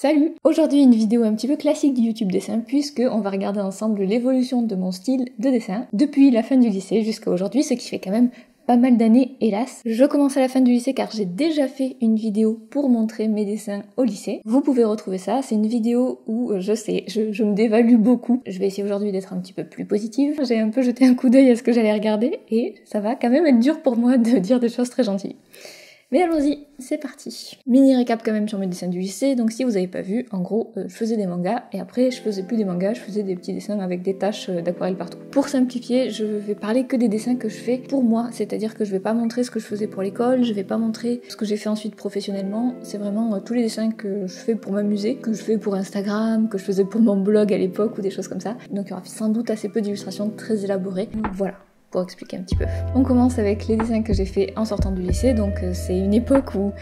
Salut! Aujourd'hui une vidéo un petit peu classique du YouTube dessin puisque on va regarder ensemble l'évolution de mon style de dessin depuis la fin du lycée jusqu'à aujourd'hui, ce qui fait quand même pas mal d'années hélas. Je commence à la fin du lycée car j'ai déjà fait une vidéo pour montrer mes dessins au lycée. Vous pouvez retrouver ça, c'est une vidéo où je me dévalue beaucoup. Je vais essayer aujourd'hui d'être un petit peu plus positive. J'ai un peu jeté un coup d'œil à ce que j'allais regarder et ça va quand même être dur pour moi de dire des choses très gentilles. Mais allons-y, c'est parti. Mini récap quand même sur mes dessins du lycée, donc si vous avez pas vu, en gros, je faisais des mangas, et après je faisais plus des mangas, je faisais des petits dessins avec des taches d'aquarelle partout. Pour simplifier, je vais parler que des dessins que je fais pour moi, c'est-à-dire que je vais pas montrer ce que je faisais pour l'école, je vais pas montrer ce que j'ai fait ensuite professionnellement, c'est vraiment tous les dessins que je fais pour m'amuser, que je fais pour Instagram, que je faisais pour mon blog à l'époque, ou des choses comme ça. Donc il y aura sans doute assez peu d'illustrations très élaborées, voilà. Pour expliquer un petit peu. On commence avec les dessins que j'ai fait en sortant du lycée, donc c'est une époque où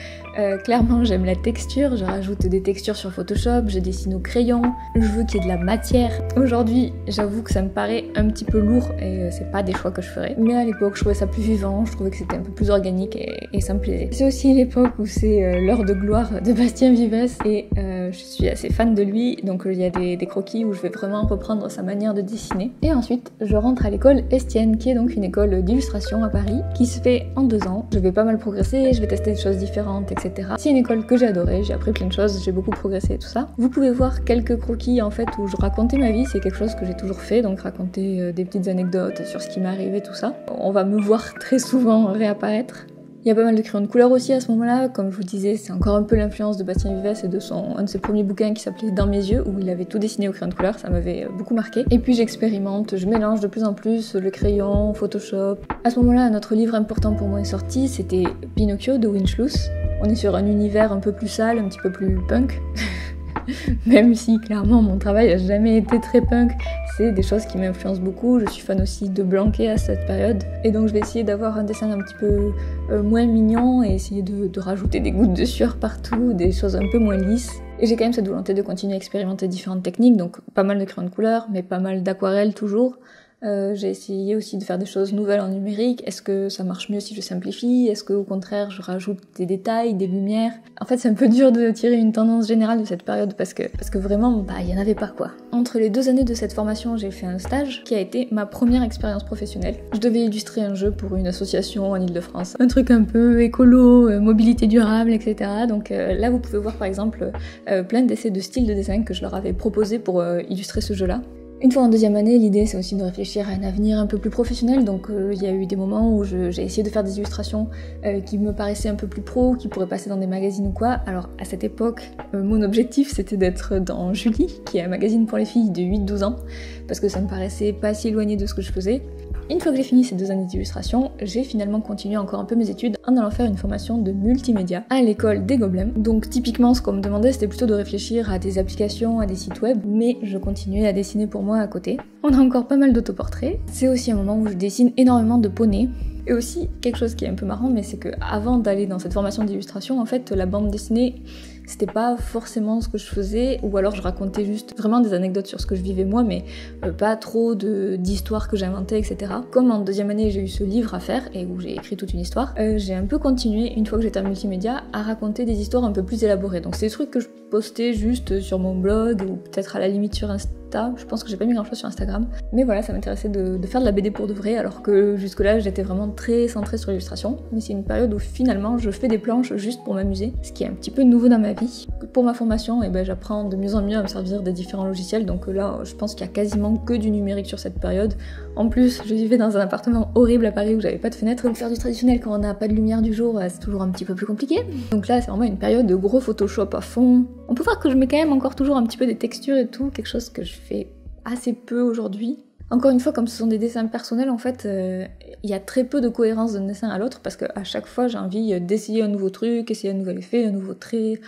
clairement j'aime la texture, je rajoute des textures sur Photoshop, je dessine au crayon, je veux qu'il y ait de la matière. Aujourd'hui, j'avoue que ça me paraît un petit peu lourd et c'est pas des choix que je ferais, mais à l'époque je trouvais ça plus vivant, je trouvais que c'était un peu plus organique et ça me plaisait. C'est aussi l'époque où c'est l'heure de gloire de Bastien Vives et je suis assez fan de lui, donc il y a des croquis où je vais vraiment reprendre sa manière de dessiner. Et ensuite, je rentre à l'école Estienne, qui est donc une école d'illustration à Paris qui se fait en 2 ans. Je vais pas mal progresser, je vais tester des choses différentes, etc. C'est une école que j'ai adorée, j'ai appris plein de choses, j'ai beaucoup progressé et tout ça. Vous pouvez voir quelques croquis en fait où je racontais ma vie, c'est quelque chose que j'ai toujours fait, donc raconter des petites anecdotes sur ce qui m'est arrivé, tout ça. On va me voir très souvent réapparaître. Il y a pas mal de crayons de couleur aussi à ce moment-là, comme je vous disais, c'est encore un peu l'influence de Bastien Vives et de un de ses premiers bouquins qui s'appelait Dans mes yeux, où il avait tout dessiné au crayon de couleur, ça m'avait beaucoup marqué. Et puis j'expérimente, je mélange de plus en plus le crayon, Photoshop. À ce moment-là, notre livre important pour moi est sorti, c'était Pinocchio de Winchloos. On est sur un univers un peu plus sale, un petit peu plus punk. Même si clairement mon travail a jamais été très punk, c'est des choses qui m'influencent beaucoup. Je suis fan aussi de Blanquet à cette période, et donc je vais essayer d'avoir un dessin un petit peu moins mignon et essayer de rajouter des gouttes de sueur partout, des choses un peu moins lisses. Et j'ai quand même cette volonté de continuer à expérimenter différentes techniques, donc pas mal de crayons de couleur, mais pas mal d'aquarelle toujours. J'ai essayé aussi de faire des choses nouvelles en numérique. Est-ce que ça marche mieux si je simplifie? Est-ce que au contraire je rajoute des détails, des lumières? En fait c'est un peu dur de tirer une tendance générale de cette période parce que vraiment il y en avait pas quoi. Entre les 2 années de cette formation, j'ai fait un stage qui a été ma première expérience professionnelle. Je devais illustrer un jeu pour une association en Ile-de-France, un truc un peu écolo, mobilité durable, etc. Donc là vous pouvez voir par exemple plein d'essais de style de dessin que je leur avais proposé pour illustrer ce jeu-là. Une fois en 2e année, l'idée c'est aussi de réfléchir à un avenir un peu plus professionnel, donc il y a eu des moments où j'ai essayé de faire des illustrations qui me paraissaient un peu plus pro, qui pourraient passer dans des magazines ou quoi. Alors à cette époque, mon objectif c'était d'être dans Julie, qui est un magazine pour les filles de 8-12 ans, parce que ça me paraissait pas si éloigné de ce que je faisais. Une fois que j'ai fini ces 2 années d'illustration, j'ai finalement continué encore un peu mes études en allant faire une formation de multimédia à l'école des Gobelins. Donc typiquement ce qu'on me demandait c'était plutôt de réfléchir à des applications, à des sites web, mais je continuais à dessiner pour moi à côté. On a encore pas mal d'autoportraits. C'est aussi un moment où je dessine énormément de poneys. Et aussi, quelque chose qui est un peu marrant, mais c'est que avant d'aller dans cette formation d'illustration, en fait, la bande dessinée, c'était pas forcément ce que je faisais, ou alors je racontais juste vraiment des anecdotes sur ce que je vivais moi, mais pas trop d'histoires que j'inventais, etc. Comme en 2e année, j'ai eu ce livre à faire, et où j'ai écrit toute une histoire, j'ai un peu continué, une fois que j'étais en multimédia, à raconter des histoires un peu plus élaborées. Donc c'est des trucs que je postais juste sur mon blog, ou peut-être à la limite sur Insta. Je pense que j'ai pas mis grand chose sur Instagram, mais voilà, ça m'intéressait de faire de la BD pour de vrai, alors que jusque là j'étais vraiment très centrée sur l'illustration. Mais c'est une période où finalement je fais des planches juste pour m'amuser, ce qui est un petit peu nouveau dans ma vie. Pour ma formation, j'apprends de mieux en mieux à me servir des différents logiciels, donc là je pense qu'il y a quasiment que du numérique sur cette période. En plus, je vivais dans un appartement horrible à Paris où j'avais pas de fenêtre, donc faire du traditionnel quand on n'a pas de lumière du jour, c'est toujours un petit peu plus compliqué. Donc là c'est vraiment une période de gros Photoshop à fond. On peut voir que je mets quand même encore toujours un petit peu des textures et tout, quelque chose que je fais assez peu aujourd'hui. Encore une fois, comme ce sont des dessins personnels, en fait, il y a très peu de cohérence d'un dessin à l'autre parce qu'à chaque fois, j'ai envie d'essayer un nouveau truc, essayer un nouvel effet, un nouveau trait,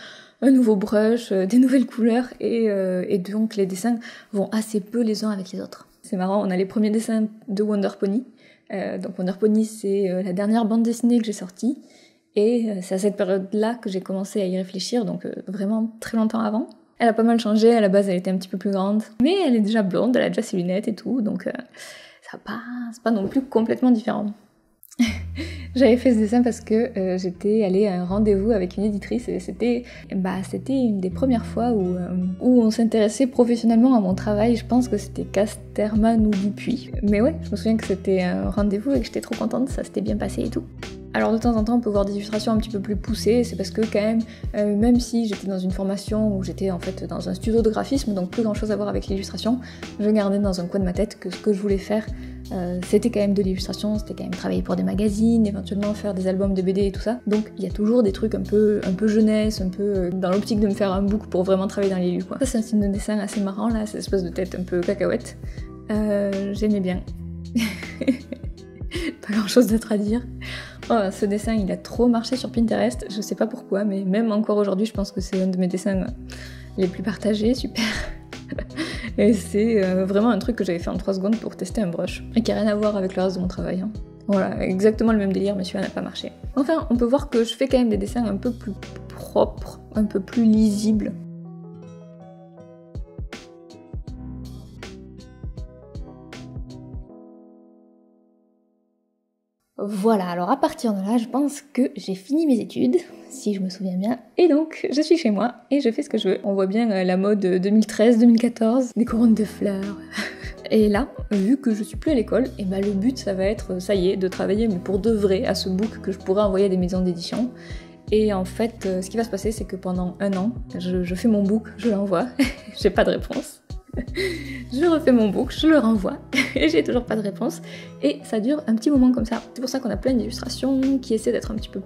un nouveau brush, des nouvelles couleurs, et donc les dessins vont assez peu les uns avec les autres. C'est marrant, on a les premiers dessins de Wonder Pony. Donc Wonder Pony, c'est la dernière bande dessinée que j'ai sortie, et c'est à cette période-là que j'ai commencé à y réfléchir, donc vraiment très longtemps avant. Elle a pas mal changé, à la base elle était un petit peu plus grande, mais elle est déjà blonde, elle a déjà ses lunettes et tout, donc c'est pas non plus complètement différent. J'avais fait ce dessin parce que j'étais allée à un rendez-vous avec une éditrice et c'était une des premières fois où on s'intéressait professionnellement à mon travail. Je pense que c'était Casterman ou Dupuis. Mais ouais, je me souviens que c'était un rendez-vous et que j'étais trop contente, ça s'était bien passé et tout. Alors de temps en temps on peut voir des illustrations un petit peu plus poussées, c'est parce que quand même si j'étais dans une formation où j'étais en fait dans un studio de graphisme, donc plus grand chose à voir avec l'illustration, je gardais dans un coin de ma tête que ce que je voulais faire c'était quand même de l'illustration, c'était quand même travailler pour des magazines, éventuellement faire des albums de BD et tout ça. Donc il y a toujours des trucs un peu jeunesse, un peu dans l'optique de me faire un book pour vraiment travailler dans l'illu quoi. Ça c'est un style de dessin assez marrant là, cette espèce de tête un peu cacahuète. J'aimais bien. Pas grand chose d'autre à dire. Oh, ce dessin il a trop marché sur Pinterest, je sais pas pourquoi, mais même encore aujourd'hui je pense que c'est un de mes dessins les plus partagés, super. Et c'est vraiment un truc que j'avais fait en 3 secondes pour tester un brush, et qui a rien à voir avec le reste de mon travail. Hein. Voilà, exactement le même délire, mais celui-là n'a pas marché. Enfin, on peut voir que je fais quand même des dessins un peu plus propres, un peu plus lisibles. Voilà, alors à partir de là, je pense que j'ai fini mes études, si je me souviens bien, et donc je suis chez moi et je fais ce que je veux. On voit bien la mode 2013-2014, des couronnes de fleurs. Et là, vu que je suis plus à l'école, et ben le but ça va être, ça y est, de travailler mais pour de vrai à ce book que je pourrais envoyer à des maisons d'édition. Et en fait, ce qui va se passer, c'est que pendant 1 an, je fais mon book, je l'envoie, j'ai pas de réponse. Je refais mon book, je le renvoie, et j'ai toujours pas de réponse, et ça dure un petit moment comme ça. C'est pour ça qu'on a plein d'illustrations qui essaient d'être un peu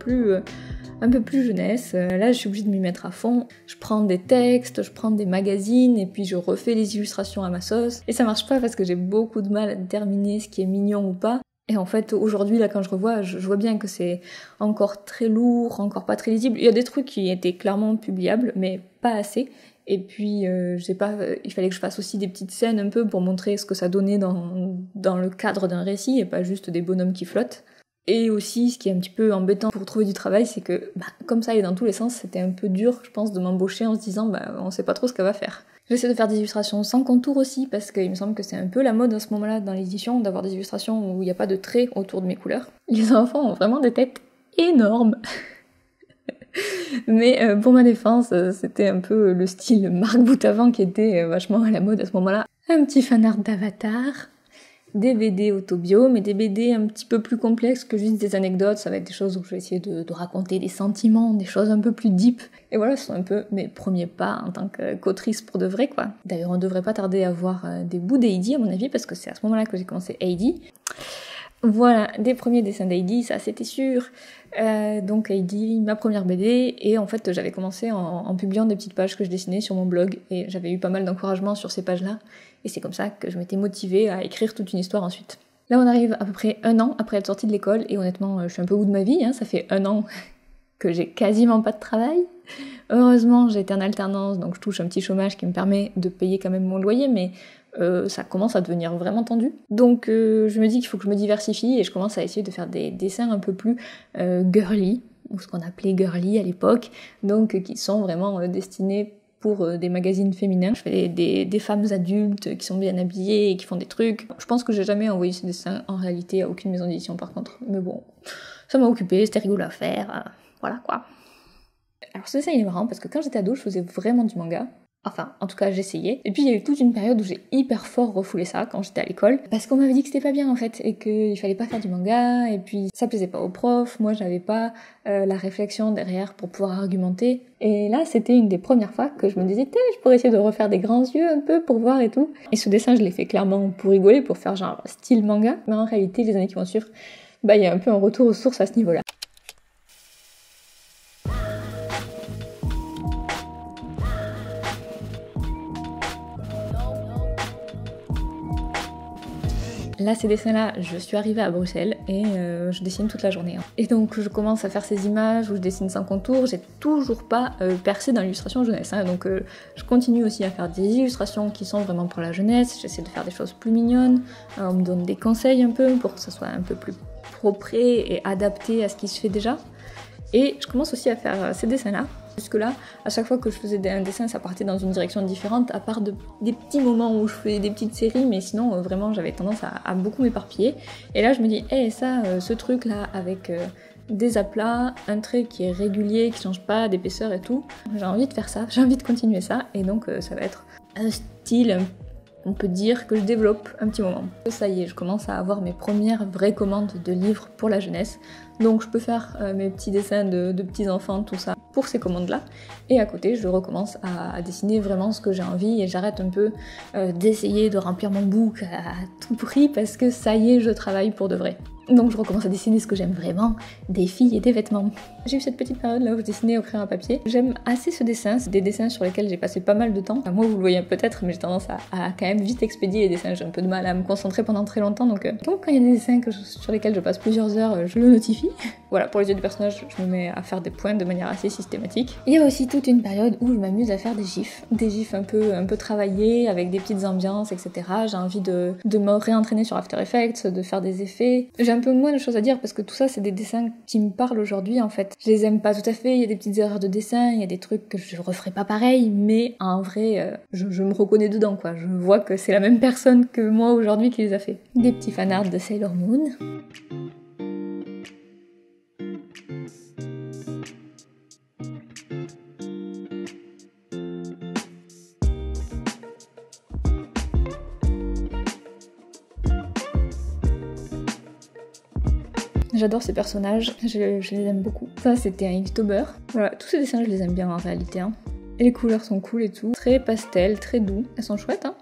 plus jeunesse. Là, je suis obligée de m'y mettre à fond. Je prends des textes, je prends des magazines, et puis je refais les illustrations à ma sauce. Et ça marche pas parce que j'ai beaucoup de mal à déterminer ce qui est mignon ou pas. Et en fait, aujourd'hui, là, quand je revois, je vois bien que c'est encore très lourd, encore pas très lisible. Il y a des trucs qui étaient clairement publiables, mais pas assez. Et puis, il fallait que je fasse aussi des petites scènes un peu pour montrer ce que ça donnait dans le cadre d'un récit, et pas juste des bonhommes qui flottent. Et aussi, ce qui est un petit peu embêtant pour trouver du travail, c'est que, comme ça allait dans tous les sens, c'était un peu dur, je pense, de m'embaucher en se disant, on sait pas trop ce qu'elle va faire. J'essaie de faire des illustrations sans contour aussi, parce qu'il me semble que c'est un peu la mode à ce moment-là dans l'édition, d'avoir des illustrations où il n'y a pas de traits autour de mes couleurs. Les enfants ont vraiment des têtes énormes. Mais pour ma défense, c'était un peu le style Marc Boutavant qui était vachement à la mode à ce moment-là. Un petit fanart d'Avatar, des BD autobio, mais des BD un petit peu plus complexes que juste des anecdotes. Ça va être des choses où je vais essayer de raconter des sentiments, des choses un peu plus deep. Et voilà, ce sont un peu mes premiers pas en tant qu'autrice pour de vrai, quoi. D'ailleurs, on devrait pas tarder à voir des bouts d'Heidi, à mon avis, parce que c'est à ce moment-là que j'ai commencé Heidi. Voilà, des premiers dessins d'Heidi, ça c'était sûr. Donc Heidi, ma première BD, et en fait j'avais commencé en publiant des petites pages que je dessinais sur mon blog, et j'avais eu pas mal d'encouragement sur ces pages-là, et c'est comme ça que je m'étais motivée à écrire toute une histoire ensuite. Là on arrive à peu près 1 an après être sortie de l'école, et honnêtement je suis un peu au bout de ma vie, hein, ça fait 1 an que j'ai quasiment pas de travail. Heureusement j'ai été en alternance, donc je touche un petit chômage qui me permet de payer quand même mon loyer, mais ça commence à devenir vraiment tendu. Donc je me dis qu'il faut que je me diversifie et je commence à essayer de faire des dessins un peu plus girly, ou ce qu'on appelait girly à l'époque, donc qui sont vraiment destinés pour des magazines féminins. Je fais des femmes adultes qui sont bien habillées et qui font des trucs. Je pense que j'ai jamais envoyé ces dessins en réalité à aucune maison d'édition par contre, mais bon, ça m'a occupée, c'était rigolo à faire, voilà quoi. Alors ce dessin il est marrant parce que quand j'étais ado je faisais vraiment du manga. Enfin, en tout cas, j'essayais. Et puis, il y a eu toute une période où j'ai hyper fort refoulé ça quand j'étais à l'école. Parce qu'on m'avait dit que c'était pas bien, en fait. Et qu'il fallait pas faire du manga. Et puis, ça plaisait pas aux profs. Moi, j'avais pas la réflexion derrière pour pouvoir argumenter. Et là, c'était une des premières fois que je me disais, je pourrais essayer de refaire des grands yeux un peu pour voir et tout. Et ce dessin, je l'ai fait clairement pour rigoler, pour faire genre style manga. Mais en réalité, les années qui vont suivre, il y a un peu un retour aux sources à ce niveau-là. Là, ces dessins-là, je suis arrivée à Bruxelles et je dessine toute la journée. Et donc, je commence à faire ces images où je dessine sans contour. J'ai toujours pas percé dans l'illustration jeunesse. Donc, je continue aussi à faire des illustrations qui sont vraiment pour la jeunesse. J'essaie de faire des choses plus mignonnes. On me donne des conseils un peu pour que ça soit un peu plus propre et adapté à ce qui se fait déjà. Et je commence aussi à faire ces dessins-là Jusque là, à chaque fois que je faisais un dessin, ça partait dans une direction différente, à part des petits moments où je faisais des petites séries, mais sinon vraiment j'avais tendance à beaucoup m'éparpiller. Et là je me dis, hé ça, ce truc là avec des aplats, un trait qui est régulier, qui change pas d'épaisseur et tout, j'ai envie de faire ça, j'ai envie de continuer ça, et donc ça va être un style, on peut dire que je développe un petit moment. Ça y est, je commence à avoir mes premières vraies commandes de livres pour la jeunesse, donc je peux faire mes petits dessins de petits enfants, tout ça, pour ces commandes-là, et à côté je recommence à dessiner vraiment ce que j'ai envie, et j'arrête un peu d'essayer de remplir mon book à tout prix, parce que ça y est, je travaille pour de vrai. Donc je recommence à dessiner ce que j'aime vraiment, des filles et des vêtements. J'ai eu cette petite période là où je dessinais au crayon à papier. J'aime assez ce dessin, c'est des dessins sur lesquels j'ai passé pas mal de temps. Enfin, moi vous le voyez peut-être, mais j'ai tendance à quand même vite expédier les dessins, j'ai un peu de mal à me concentrer pendant très longtemps, donc quand il y a des dessins sur lesquels je passe plusieurs heures, je le notifie. Voilà, pour les yeux du personnage, je me mets à faire des points de manière assez systématique. Il y a aussi toute une période où je m'amuse à faire des gifs un peu travaillés, avec des petites ambiances, etc. J'ai envie de me réentraîner sur After Effects, de faire des effets. J'ai un peu moins de choses à dire parce que tout ça c'est des dessins qui me parlent aujourd'hui en fait. Je les aime pas tout à fait, il y a des petites erreurs de dessin, il y a des trucs que je referai pas pareil, mais en vrai je me reconnais dedans quoi. Je vois que c'est la même personne que moi aujourd'hui qui les a fait. Des petits fanarts de Sailor Moon. J'adore ces personnages, je les aime beaucoup. Ça c'était un Inktober. Voilà, tous ces dessins je les aime bien en réalité. Hein. Et les couleurs sont cool et tout. Très pastel, très doux. Elles sont chouettes hein.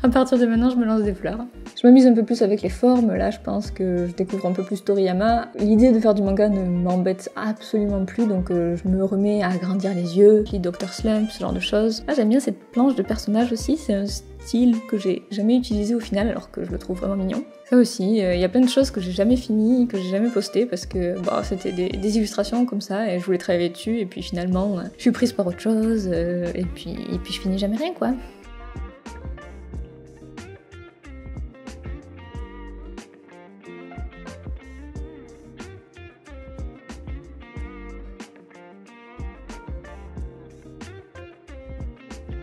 À partir de maintenant je me lance des fleurs. Je m'amuse un peu plus avec les formes, là je pense que je découvre un peu plus Toriyama. L'idée de faire du manga ne m'embête absolument plus, donc je me remets à agrandir les yeux, les Dr Slump, ce genre de choses. Là j'aime bien cette planche de personnages aussi, c'est un style que j'ai jamais utilisé au final alors que je le trouve vraiment mignon. Ça aussi, il y a plein de choses que j'ai jamais fini, que j'ai jamais postées parce que bah, c'était des illustrations comme ça et je voulais travailler dessus et puis finalement je suis prise par autre chose et puis je finis jamais rien quoi.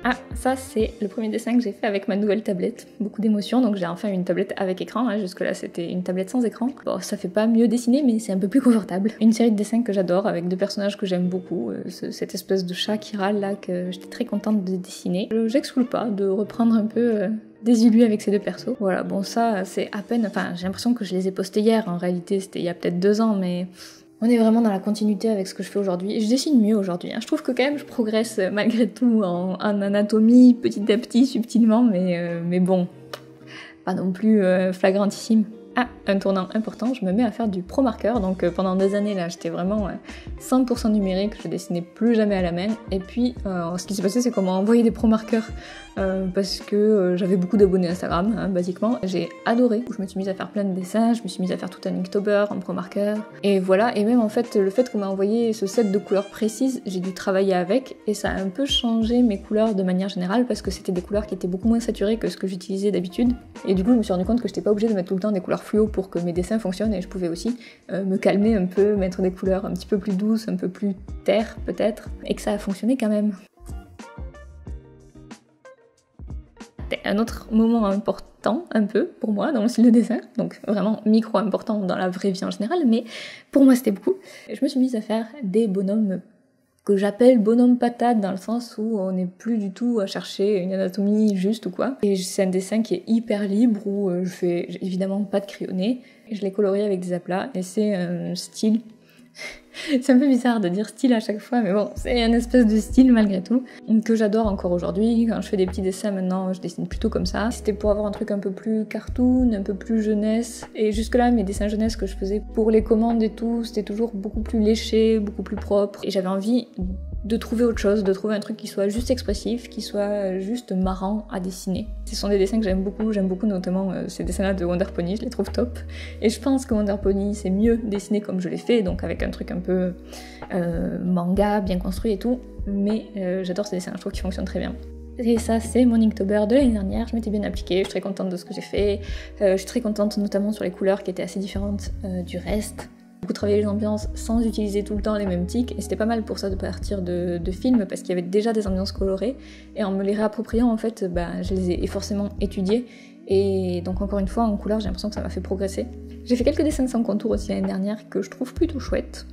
Ah, ça c'est le premier dessin que j'ai fait avec ma nouvelle tablette. Beaucoup d'émotions, donc j'ai enfin une tablette avec écran. Hein. Jusque là c'était une tablette sans écran. Bon, ça fait pas mieux dessiner, mais c'est un peu plus confortable. Une série de dessins que j'adore, avec deux personnages que j'aime beaucoup. Cette espèce de chat qui râle là, que j'étais très contente de dessiner. J'exclus pas de reprendre un peu des illus avec ces deux persos. Voilà, bon ça c'est à peine... Enfin, j'ai l'impression que je les ai postés hier. En réalité c'était il y a peut-être 2 ans, mais... On est vraiment dans la continuité avec ce que je fais aujourd'hui. Je dessine mieux aujourd'hui. Hein. Je trouve que quand même je progresse malgré tout en anatomie, petit à petit, subtilement, mais bon, pas non plus flagrantissime. Ah, un tournant important, je me mets à faire du pro marqueur. Donc pendant des années là, j'étais vraiment 100% numérique, je dessinais plus jamais à la main. Et puis ce qui s'est passé, c'est qu'on m'a envoyé des pro marqueurs parce que j'avais beaucoup d'abonnés Instagram, hein, basiquement. J'ai adoré. Je me suis mise à faire plein de dessins, je me suis mise à faire tout un Inktober en pro marqueur. Et voilà, et même en fait, le fait qu'on m'a envoyé ce set de couleurs précises, j'ai dû travailler avec et ça a un peu changé mes couleurs de manière générale parce que c'était des couleurs qui étaient beaucoup moins saturées que ce que j'utilisais d'habitude. Et du coup, je me suis rendu compte que j'étais pas obligée de mettre tout le temps des couleurs fluo pour que mes dessins fonctionnent et je pouvais aussi me calmer un peu, mettre des couleurs un petit peu plus douces, un peu plus terre peut-être, et que ça a fonctionné quand même. Un autre moment important un peu pour moi dans mon style de dessin, donc vraiment micro important dans la vraie vie en général, mais pour moi c'était beaucoup. Je me suis mise à faire des bonhommes que j'appelle bonhomme patate dans le sens où on n'est plus du tout à chercher une anatomie juste ou quoi. Et c'est un dessin qui est hyper libre où je fais évidemment pas de crayonné. Je l'ai colorié avec des aplats et c'est un style... C'est un peu bizarre de dire style à chaque fois, mais bon, c'est un espèce de style malgré tout, que j'adore encore aujourd'hui. Quand je fais des petits dessins maintenant, je dessine plutôt comme ça. C'était pour avoir un truc un peu plus cartoon, un peu plus jeunesse. Et jusque-là, mes dessins jeunesse que je faisais pour les commandes et tout, c'était toujours beaucoup plus léché, beaucoup plus propre. Et j'avais envie de trouver autre chose, de trouver un truc qui soit juste expressif, qui soit juste marrant à dessiner. Ce sont des dessins que j'aime beaucoup notamment ces dessins-là de Wonder Pony, je les trouve top. Et je pense que Wonder Pony, c'est mieux dessiné comme je l'ai fait, donc avec un truc un peu manga, bien construit et tout, mais j'adore ces dessins, je trouve qu'ils fonctionnent très bien. Et ça, c'est mon Inktober de l'année dernière, je m'étais bien appliquée, je suis très contente de ce que j'ai fait, je suis très contente notamment sur les couleurs qui étaient assez différentes du reste. Beaucoup travailler les ambiances sans utiliser tout le temps les mêmes tics, et c'était pas mal pour ça de partir de films, parce qu'il y avait déjà des ambiances colorées, et en me les réappropriant, en fait, je les ai forcément étudiées, et donc encore une fois, en couleur, j'ai l'impression que ça m'a fait progresser. J'ai fait quelques dessins sans contour aussi l'année dernière, que je trouve plutôt chouettes.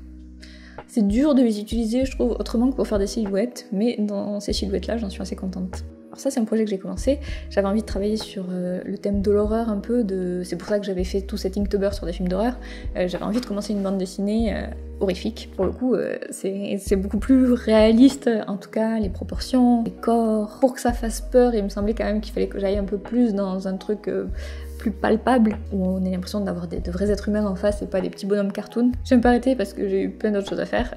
C'est dur de les utiliser, je trouve, autrement que pour faire des silhouettes, mais dans ces silhouettes-là, j'en suis assez contente. Alors ça, c'est un projet que j'ai commencé. J'avais envie de travailler sur le thème de l'horreur un peu, c'est pour ça que j'avais fait tout cet Inktober sur des films d'horreur. J'avais envie de commencer une bande dessinée horrifique. Pour le coup, c'est beaucoup plus réaliste, en tout cas, les proportions, les corps. Pour que ça fasse peur, il me semblait quand même qu'il fallait que j'aille un peu plus dans un truc plus palpable, où on a l'impression d'avoir de vrais êtres humains en face et pas des petits bonhommes cartoon. Je vais me pas arrêter parce que j'ai eu plein d'autres choses à faire,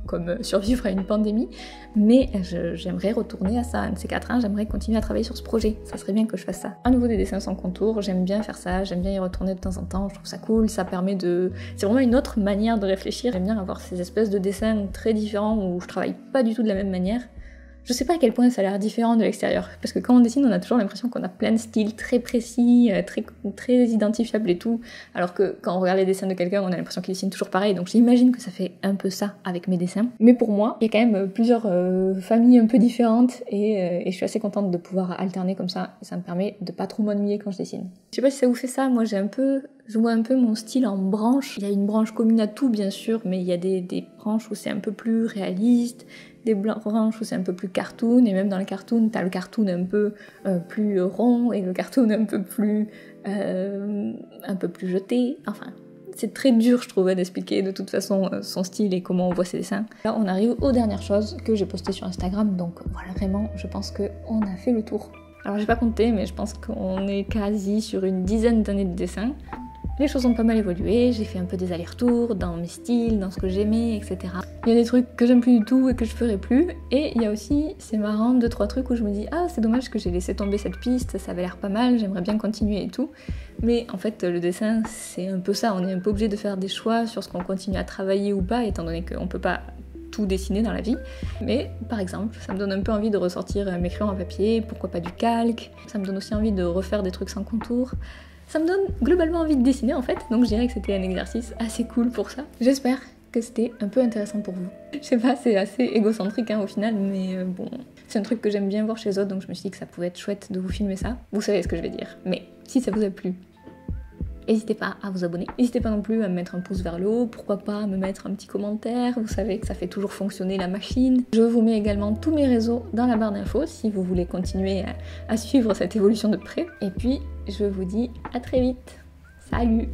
comme survivre à une pandémie, mais j'aimerais retourner à ça, un de ces 4 ans, j'aimerais continuer à travailler sur ce projet, ça serait bien que je fasse ça. À nouveau des dessins sans contour, j'aime bien faire ça, j'aime bien y retourner de temps en temps, je trouve ça cool, ça permet de... C'est vraiment une autre manière de réfléchir, j'aime bien avoir ces espèces de dessins très différents où je travaille pas du tout de la même manière. Je sais pas à quel point ça a l'air différent de l'extérieur, parce que quand on dessine, on a toujours l'impression qu'on a plein de styles très précis, très identifiables et tout, alors que quand on regarde les dessins de quelqu'un, on a l'impression qu'il dessine toujours pareil, donc j'imagine que ça fait un peu ça avec mes dessins. Mais pour moi, il y a quand même plusieurs familles un peu différentes, et je suis assez contente de pouvoir alterner comme ça, et ça me permet de pas trop m'ennuyer quand je dessine. Je sais pas si ça vous fait ça, moi je vois un peu mon style en branches. Il y a une branche commune à tout, bien sûr, mais il y a des branches où c'est un peu plus réaliste, des branches où c'est un peu plus cartoon, et même dans le cartoon, t'as le cartoon un peu plus rond, et le cartoon un peu plus jeté, enfin... C'est très dur, je trouvais, d'expliquer de toute façon son style et comment on voit ses dessins. Là, on arrive aux dernières choses que j'ai postées sur Instagram, donc voilà, vraiment, je pense qu'on a fait le tour. Alors j'ai pas compté, mais je pense qu'on est quasi sur une dizaine d'années de dessins. Les choses ont pas mal évolué, j'ai fait un peu des allers-retours dans mes styles, dans ce que j'aimais, etc. Il y a des trucs que j'aime plus du tout et que je ferai plus, et il y a aussi, c'est marrant, 2-3 trucs où je me dis « Ah, c'est dommage que j'ai laissé tomber cette piste, ça avait l'air pas mal, j'aimerais bien continuer et tout ». Mais en fait, le dessin, c'est un peu ça, on est un peu obligé de faire des choix sur ce qu'on continue à travailler ou pas, étant donné qu'on peut pas tout dessiner dans la vie. Mais par exemple, ça me donne un peu envie de ressortir mes crayons à papier, pourquoi pas du calque, ça me donne aussi envie de refaire des trucs sans contour. Ça me donne globalement envie de dessiner en fait, donc je dirais que c'était un exercice assez cool pour ça. J'espère que c'était un peu intéressant pour vous. Je sais pas, c'est assez égocentrique au final, mais bon, c'est un truc que j'aime bien voir chez les autres, donc je me suis dit que ça pouvait être chouette de vous filmer ça. Vous savez ce que je vais dire. Mais si ça vous a plu, n'hésitez pas à vous abonner. N'hésitez pas non plus à me mettre un pouce vers le haut, pourquoi pas à me mettre un petit commentaire, vous savez que ça fait toujours fonctionner la machine. Je vous mets également tous mes réseaux dans la barre d'infos si vous voulez continuer à suivre cette évolution de près. Et puis, je vous dis à très vite. Salut!